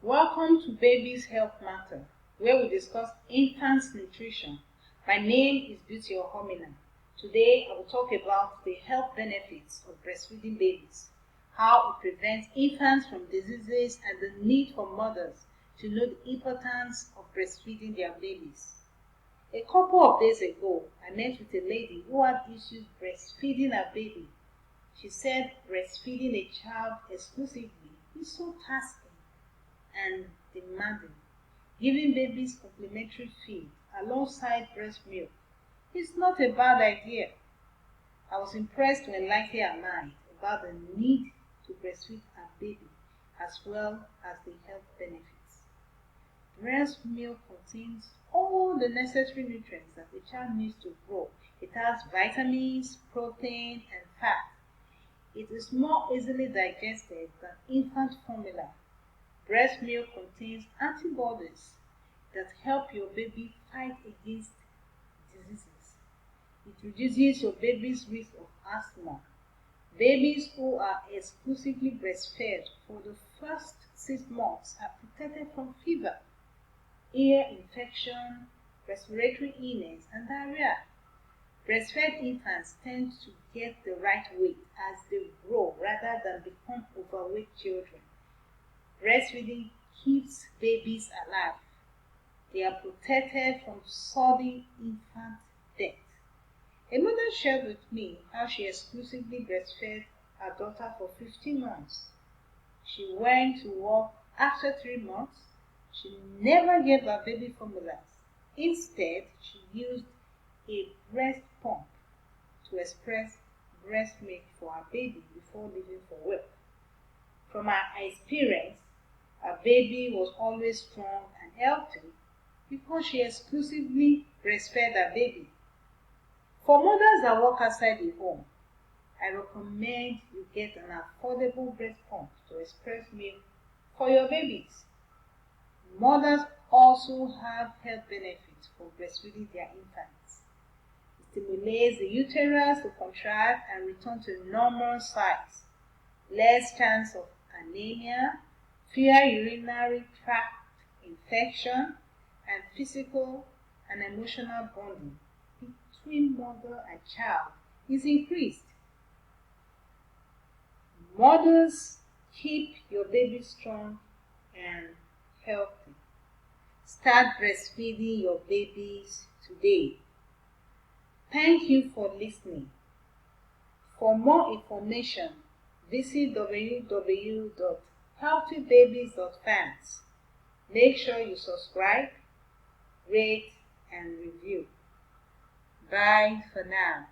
Welcome to Baby's Health Matter, where we discuss infant nutrition. My name is Beauty Ohomina. Today I will talk about the health benefits of breastfeeding babies, how it prevents infants from diseases, and the need for mothers to know the importance of breastfeeding their babies. A couple of days ago, I met with a lady who had issues breastfeeding her baby. She said breastfeeding a child exclusively is so tasking and demanding. Giving babies complementary feed alongside breast milk is not a bad idea. I was impressed to enlighten her mind about the need to breastfeed her baby as well as the health benefits. Breast milk contains all the necessary nutrients that the child needs to grow. It has vitamins, protein, and fat. It is more easily digested than infant formula. Breast milk contains antibodies that help your baby fight against diseases. It reduces your baby's risk of asthma. Babies who are exclusively breastfed for the first 6 months are protected from fever, ear infection, respiratory illness, and diarrhea. Breastfed infants tend to get the right weight as they grow rather than become overweight children. Breastfeeding keeps babies alive. They are protected from sudden infant death. A mother shared with me how she exclusively breastfed her daughter for 15 months. She went to work after 3 months. She never gave her baby formulas. Instead, she used a breast pump to express breast milk for her baby before leaving for work. From her experience, her baby was always strong and healthy because she exclusively breastfed her baby. For mothers that work outside the home, I recommend you get an affordable breast pump to express milk for your babies. Mothers also have health benefits for breastfeeding their infants. It stimulates the uterus to contract and return to normal size, less chance of anemia, fewer urinary tract infection, and physical and emotional bonding between mother and child is increased. Mothers, keep your baby strong and healthy. Start breastfeeding your babies today. Thank you for listening. For more information, visit www.healthybabies.fans. Make sure you subscribe, rate, and review. Bye for now.